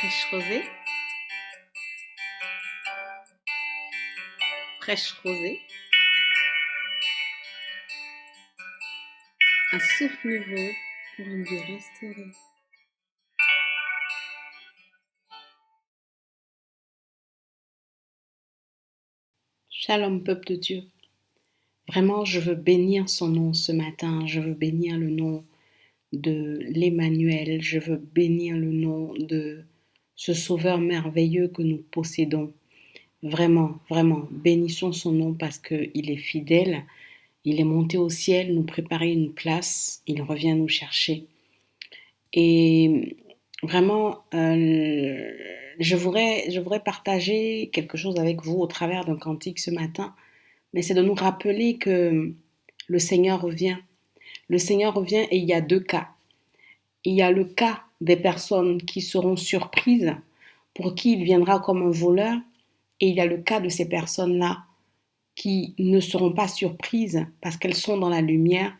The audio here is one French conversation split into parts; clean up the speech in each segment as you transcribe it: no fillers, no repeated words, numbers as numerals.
Fraîche rosée, fraîche rosée, un souffle nouveau pour une vie restaurée. Shalom peuple de Dieu. Vraiment, je veux bénir son nom ce matin. Je veux bénir le nom de l'Emmanuel. Je veux bénir le nom de ce Sauveur merveilleux que nous possédons. Vraiment, vraiment, bénissons son nom parce qu'il est fidèle. Il est monté au ciel, nous préparer une place. Il revient nous chercher. Et vraiment, je voudrais partager quelque chose avec vous au travers d'un cantique ce matin, mais c'est de nous rappeler que le Seigneur revient. Le Seigneur revient et il y a deux cas. Il y a le cas des personnes qui seront surprises, pour qui il viendra comme un voleur, et il y a le cas de ces personnes-là qui ne seront pas surprises parce qu'elles sont dans la lumière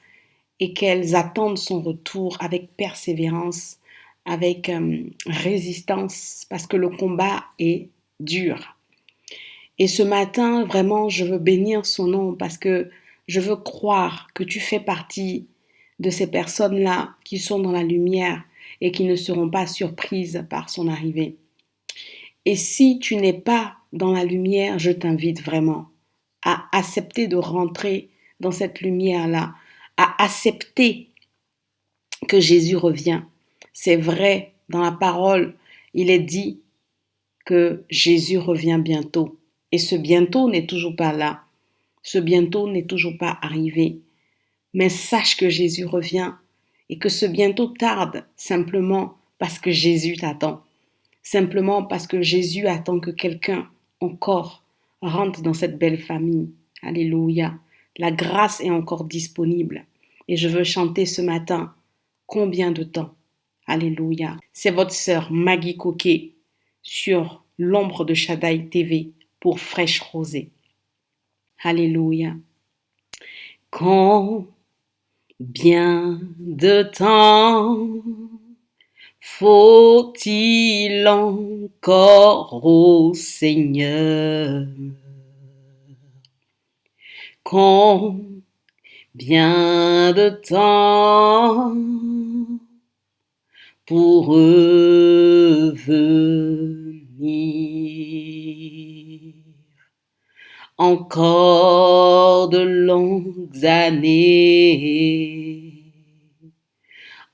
et qu'elles attendent son retour avec persévérance, avec résistance, parce que le combat est dur. Et ce matin, vraiment, je veux bénir son nom parce que je veux croire que tu fais partie de ces personnes-là qui sont dans la lumière et qui ne seront pas surprises par son arrivée. Et si tu n'es pas dans la lumière, je t'invite vraiment à accepter de rentrer dans cette lumière-là, à accepter que Jésus revient. C'est vrai, dans la parole, il est dit que Jésus revient bientôt. Et ce bientôt n'est toujours pas là. Ce bientôt n'est toujours pas arrivé. Mais sache que Jésus revient et que ce bientôt tarde simplement parce que Jésus t'attend. Simplement parce que Jésus attend que quelqu'un encore rentre dans cette belle famille. Alléluia. La grâce est encore disponible. Et je veux chanter ce matin. Combien de temps? Alléluia. C'est votre sœur Maggie Coquet sur l'ombre de Shaddai TV pour Fraîche Rosée. Alléluia. Combien de temps faut-il encore au Seigneur? Combien de temps pour revenir? Encore de longues années,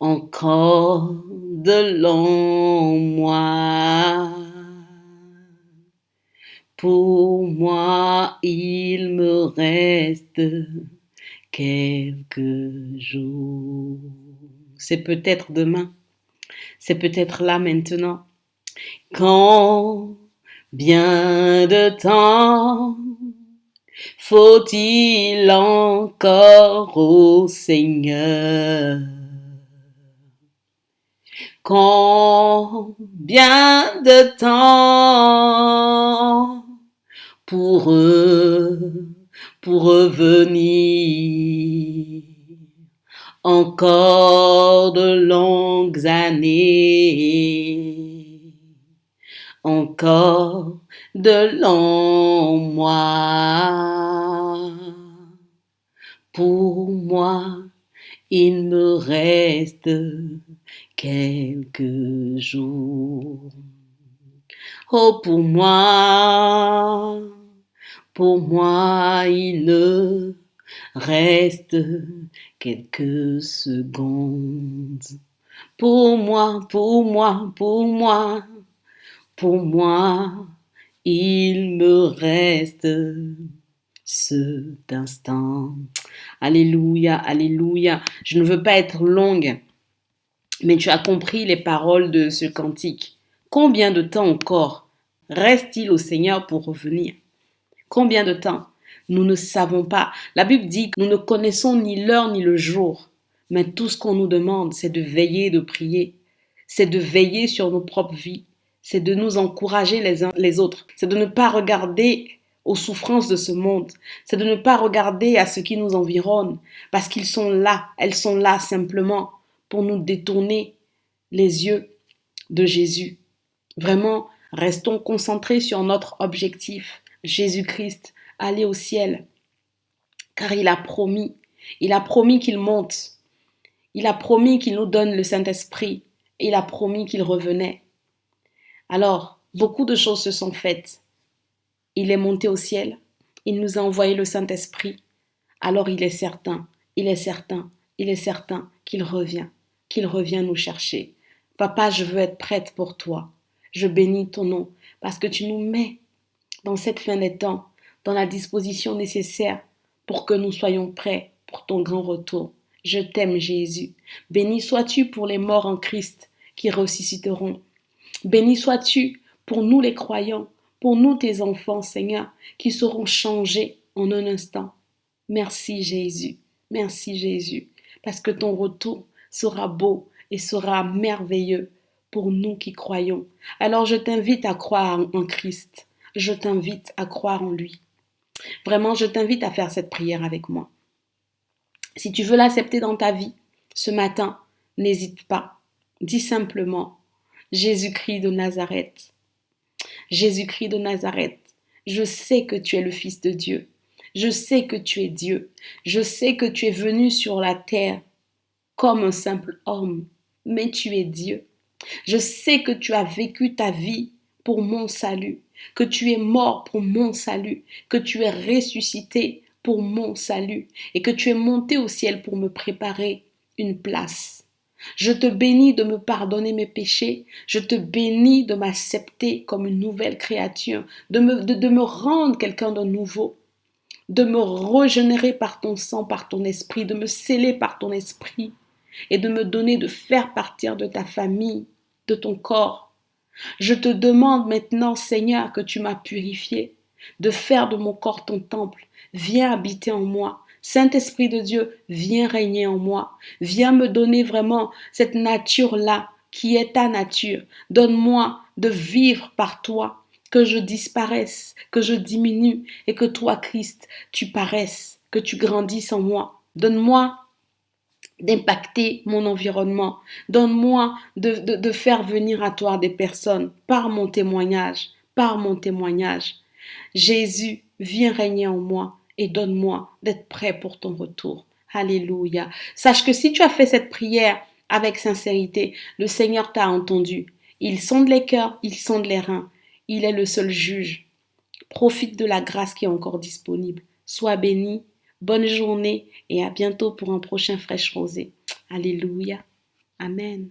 encore de longs mois. Pour moi, il me reste quelques jours. C'est peut-être demain, c'est peut-être là maintenant. Combien de temps faut-il encore au Seigneur? Combien de temps pour revenir? Encore de longues années, encore de longs mois. Pour moi, il me reste quelques jours. Oh, pour moi, il me reste quelques secondes. Pour moi, il me reste cet instant. Alléluia, alléluia. Je ne veux pas être longue, mais tu as compris les paroles de ce cantique. Combien de temps encore reste-t-il au Seigneur pour revenir? Combien de temps? Nous ne savons pas. La Bible dit que nous ne connaissons ni l'heure ni le jour. Mais tout ce qu'on nous demande, c'est de veiller et de prier. C'est de veiller sur nos propres vies. C'est de nous encourager les uns les autres. C'est de ne pas regarder aux souffrances de ce monde. C'est de ne pas regarder à ce qui nous environne. Parce qu'ils sont là. Elles sont là simplement pour nous détourner les yeux de Jésus. Vraiment, restons concentrés sur notre objectif, Jésus-Christ, aller au ciel, car il a promis qu'il monte, il a promis qu'il nous donne le Saint-Esprit, il a promis qu'il revenait. Alors, beaucoup de choses se sont faites. Il est monté au ciel, il nous a envoyé le Saint-Esprit, alors il est certain, il est certain, il est certain qu'il revient nous chercher. Papa, je veux être prête pour toi. Je bénis ton nom parce que tu nous mets dans cette fin des temps, dans la disposition nécessaire pour que nous soyons prêts pour ton grand retour. Je t'aime, Jésus. Béni sois-tu pour les morts en Christ qui ressusciteront. Béni sois-tu pour nous les croyants, pour nous tes enfants, Seigneur, qui seront changés en un instant. Merci Jésus, parce que ton retour sera beau et sera merveilleux pour nous qui croyons. Alors je t'invite à croire en Christ, je t'invite à croire en lui. Vraiment, je t'invite à faire cette prière avec moi. Si tu veux l'accepter dans ta vie, ce matin, n'hésite pas. Dis simplement, Jésus-Christ de Nazareth. Jésus-Christ de Nazareth, je sais que tu es le Fils de Dieu. Je sais que tu es Dieu. Je sais que tu es venu sur la terre comme un simple homme, mais tu es Dieu. Je sais que tu as vécu ta vie pour mon salut, que tu es mort pour mon salut, que tu es ressuscité pour mon salut et que tu es monté au ciel pour me préparer une place. Je te bénis de me pardonner mes péchés, je te bénis de m'accepter comme une nouvelle créature, de me rendre quelqu'un de nouveau, de me régénérer par ton sang, par ton esprit, de me sceller par ton esprit et de me donner de faire partir de ta famille, de ton corps. Je te demande maintenant, Seigneur, que tu m'as purifié, de faire de mon corps ton temple. Viens habiter en moi. Saint-Esprit de Dieu, viens régner en moi. Viens me donner vraiment cette nature-là qui est ta nature. Donne-moi de vivre par toi, que je disparaisse, que je diminue et que toi, Christ, tu paraisses, que tu grandisses en moi. Donne-moi d'impacter mon environnement. Donne-moi de faire venir à toi des personnes par mon témoignage, par mon témoignage. Jésus, viens régner en moi et donne-moi d'être prêt pour ton retour. Alléluia. Sache que si tu as fait cette prière avec sincérité, le Seigneur t'a entendu. Il sonde les cœurs, il sonde les reins. Il est le seul juge. Profite de la grâce qui est encore disponible. Sois béni. Bonne journée et à bientôt pour un prochain Fraîche Rosée. Alléluia. Amen.